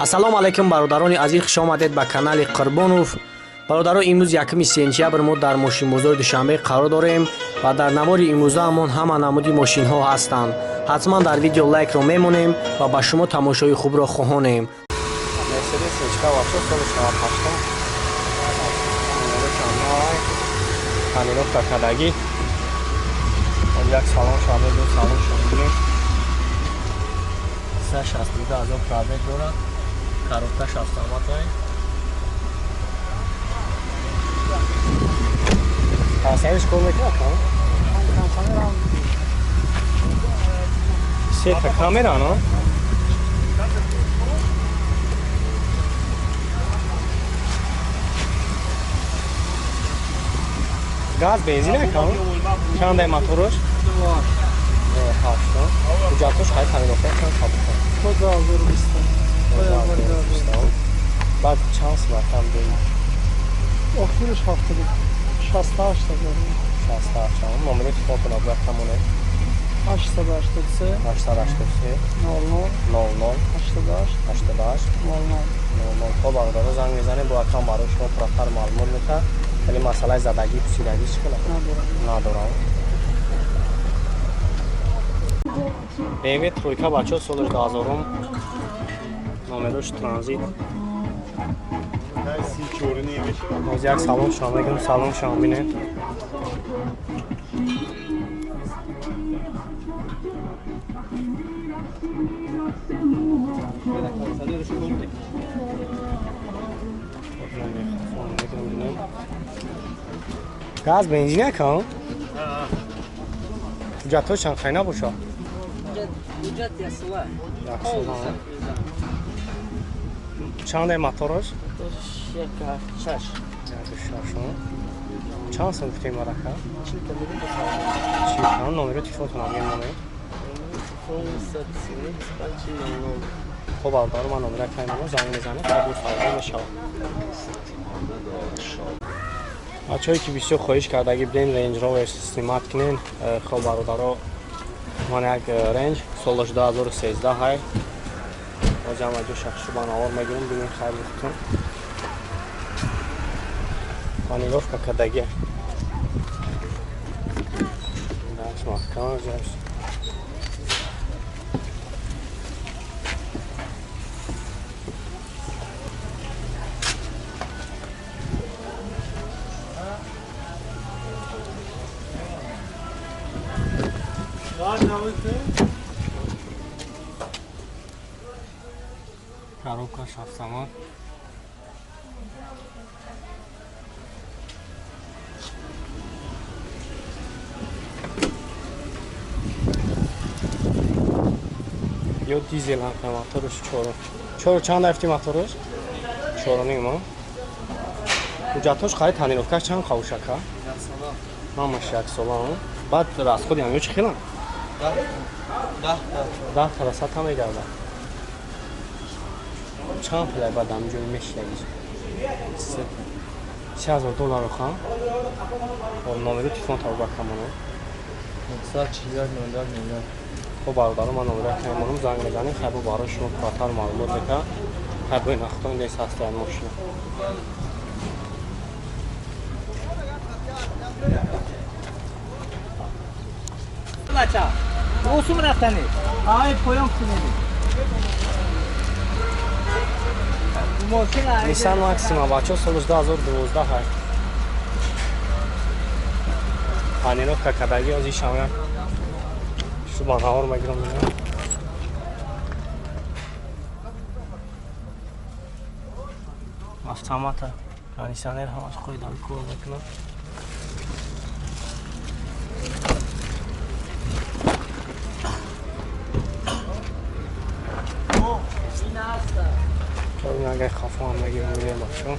ассалому алайкум бародарони азиз, хуш омадед ба канали Қурбонов. бародарон, имрӯз 1 сентябр мо дар мошинбозори Душанбе қарор дорем ва дар навори имрӯзаамон ҳама намуди мошинҳо ҳастанд. ҳатман дар видео лайкро мемонем ва ба шумо тамошои хубро хоҳонем. Коробка 6 автомат. Асариш кор мекунад? Сета камера, но? Газ, бензин акам? Чандай моторуш? 8. Ҳуҷҷатуш қайд ҳаминофта чанд қабул? 2020. Баъд чанд сомат ҳам дорем? Охираш 68 номери телефон абзар тамоне 883 883 00 00 88 00. خب برادران زنگ میزنه با اکام برای شما پراتر معلومات میده. ولی مسئله زدگی پوسیدگی چیکار ندارم. BMW тройка бачо соли 2000 номерош транзит. باز یک سلام شما بگم. سلام شما بینه گاز بنزین نکن جاتو چند خیلی باشه Ücret yasıla. چند موتورش Şaş. چند سال فیلم را کرد؟ چی کن؟ نمره تلفن میگم نمره. خب برادر من نمره کنم زنگ میزنه قبول فردا میشه. بچه‌ای که بسیار خواهش کرده اگه بدین رنج رو استعمال کنین. خب برادرها من یک رنج سالش 2013 های. و جمع جو شخص رو بناور میگیرم ببین خیلی بهتون. Панеловка кадаге. Да, смотри, здесь. Коробка шахсамат. یا دیزل هم موتورش 4 چند افتی موتورش 4 نیما حجتش خرید تنیروفکا چند خواهشکا همش یک سالان بعد راست خودی همیو چی خیلن 10 درصد هم میگرده چند پلی بعد همجوری میشنگیش $3000 خواهم و نامرو تلفن تا بکنم 940 خب برادران من نمره کنم زنگ میزنیم خیلی برای شما پراتر معلومات بده خیلی نختون دیست هست در ماشین Laça. Olsun mu raftani? Ay poyam kuneli. Bu maşina Nissan Maxima bachoo solis 2012 های پانیلوفکا کداگی از شما شما نهار میگیرم میگم автомат кондиционер همش خودم کار میکنم این اگه خفا هم میگیرم میگم باشم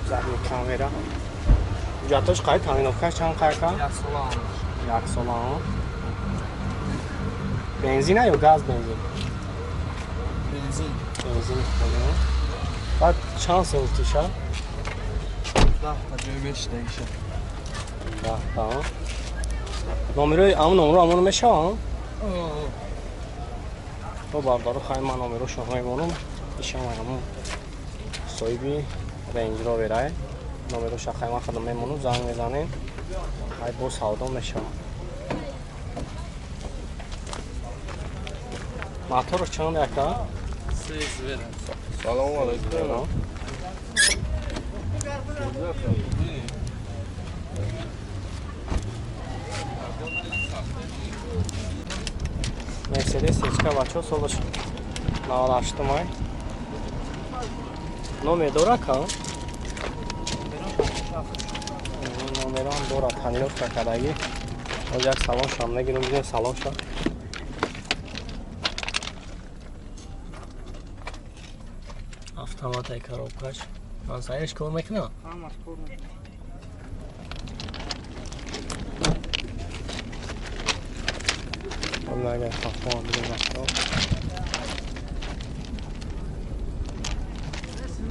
زمین کامera جاتوش قاید پانیلوفکا چند قاید کن؟ یک سالان بنزین یا گاز بنزین؟ بنزین خودم بعد چند سال تیشه؟ 25 دیگه tamam. Номерой, а номер, а он мешал? با بردارو خواهی من آمیرو شما ایمانم ایشم همون صاحبی رنج رو برای نامیرو شخصی من خودم میمونم زنگ میزنیم های با سودا میشم موتور چند یکا؟ سلام علیکم. Mercedes H-ка бачо солаш 98 май. Номер дора ка? Номерам дора танировка кардаги. Оз як салон шам мегирем бидем салон шам. Автомат коробкаш. Ман сайрш кор мекунам. Ҳамаш кор мекунам. Onlarga qahvon bilan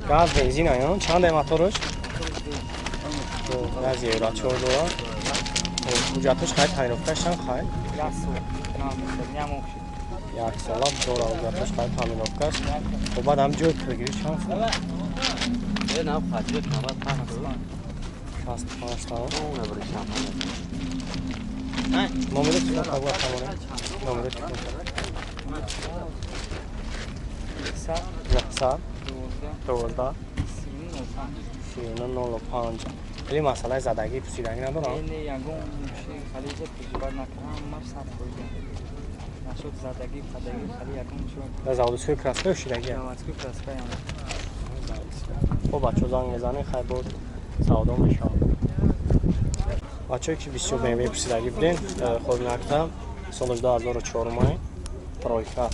gaz benzin ayon چند motorش gaz euro 4 دلار حجتش خرید تعریفش چند خرید یک سال دلار حجتش خرید تعریفش و بعد هم جوت بگیری چند سال نه خاطر نوبت پناه 65 تا اون نبرشم نمره چند تا بود همونه نمره چند تا 12 3905 ولی مسئله زدگی پوسیدگی ندارم این یگون میشه خلیج تجربه نکردم من صد بودم نشد زدگی خدگی خلی یگون شد زودسوی کراسکه شدگی نواتکو کراسکه خب بچه زنگ میزنه خیلی بود سودا میشه بچه که 20 BMW پوسیدگی بدین خود نکردم سالش 2004 مای ترویکا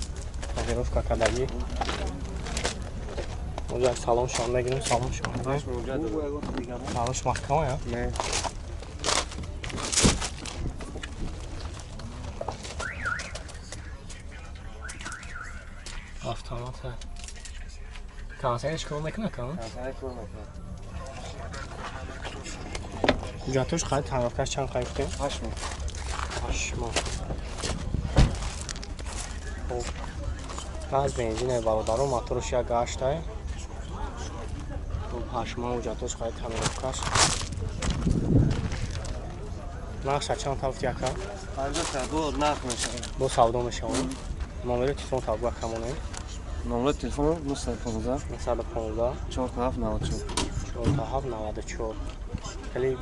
تغییروفکا کردگی اونجا یک سالون شام بگیریم سالون شام سالونش محکمه یا؟ نه автомата کنسرش کار میکنه کن؟ جاتوش خواهد تنرافکش چند خواهی بکنیم؟ 8 ماه گاز بنزینه برادرو موتورش یک گاشته 8 ماه و جاتوش خواهد تنرافکش نقش چند تافت یکا؟ با سودا میشه نمره تلفن تابگاه کمونه نمره تلفن 915 915 4794 خیلی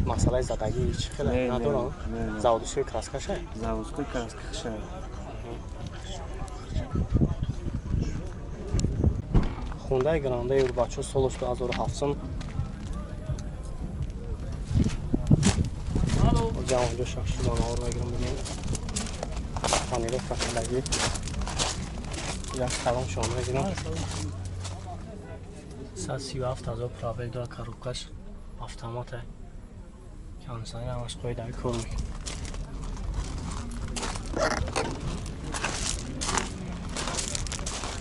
مسئله زدگی چی خیلی ندارم زودسوی کراسکشه زودسوی کراسکشه خونده گرانده ایر بچه سالش 2007 جمع اونجا شخصیدان ها رو بگیرم بگیم خانیره فرکندگی یک سلام شما بگیرم 137,000 پرابل دار کاروبکش автомате کنسانی همش قوی در کار میکنم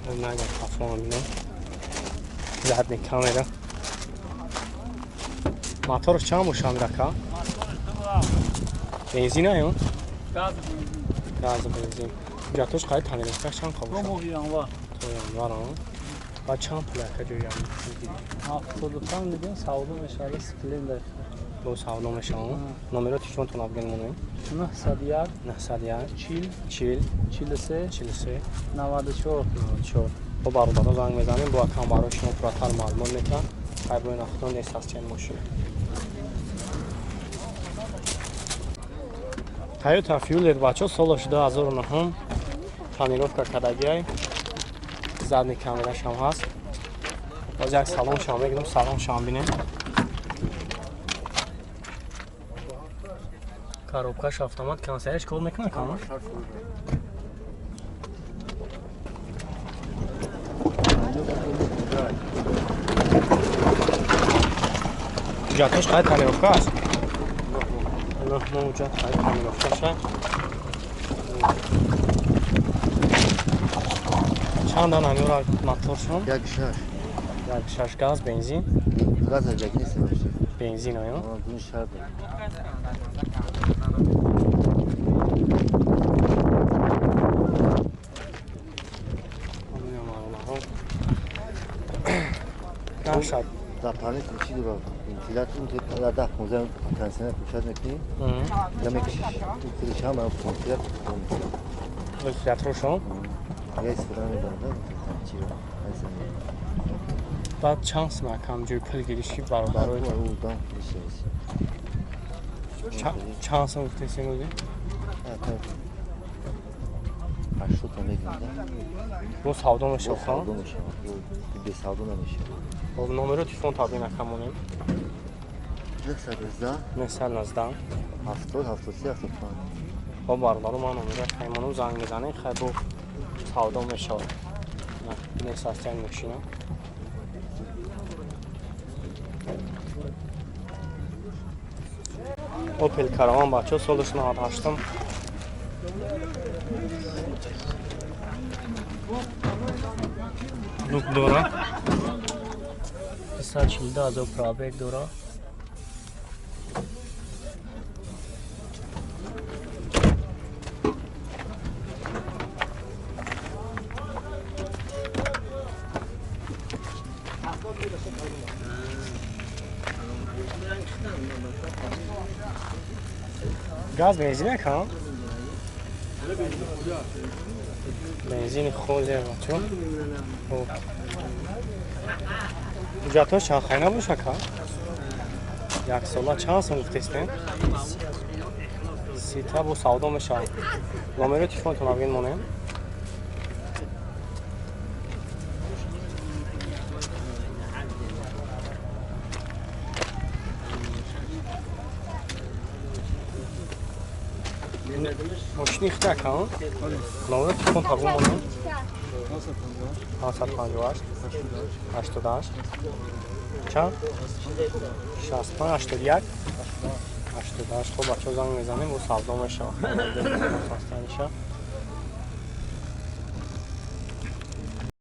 اون نگه خفان بینم زدنی کامره موتورش چند باشه هم رکا؟ بنزین هایون؟ گاز بنزین جاتوش قاید تنیره کش چند خواب باشه؟ تو یانوار هم بعد چند پول که جوی هم میگیری؟ 75 میلیون سودا میشه سیکلندر دو سودا میشه نمره تیشون تون افغان مونه 901 901 40 40 43 43 94 94 با برادرها زنگ میزنیم با اکم برای شما فراتر معلومات میتونم خیلی باید نختون نیست از چند ماشین تویوتا فیولر بچه سالش 2009 تنیروفکا کردگی های زدنی کامرش هم هست باز یک سالون شما بگیرم سالون شما بینیم коробкаш автомат کنسرش کار میکنه کامل جاتوش خواهد تنیروفکا هست نه موجود خواهد تنیروفکا شد چند دانه همیورا موتور شون؟ یک شش گاز بنزین گاز نجاکی نیست باشه بنزین آیا؟ دون شرط نشد زپانه کشی دو انتیلات اون تو ده موزه کنسنت میشد نکنی یا میکشیش انتیلش هم انتیلات وکیلت روشون یه استفاده میدارد چی رو بعد چانس مکم جوی پل گیریشی برابر او دام میشه چانس هم گفتیسی نوزی هشتو تا نگیده bu savdo mu با şoxan? سعودو میشه به سعودو نمیشه خب نمره تلفن تابع نکنیم. یک سر مثلا نزدم. 70 73 75 خب باردارو من نمره پیمانو زنگ بزنه خیلی bu savdo میشه. نه نساستن میشینم. Opel karavan bahçe solusunu açtım. Look Dora. Kısa çildi az o probek Dora. Gaz benzine kan? Benzin خوله بچه بجاتش چند خیلی باشه که یک ساله چند سال گفتیستین؟ 30 تا bu savdo میشه نمره تلفن تو نبین مونه ماشین اخته که نمره تلفن تابون مونه 758 88 چند؟ 65 81 88 خب بچه ها زنگ میزنیم و savdo میشه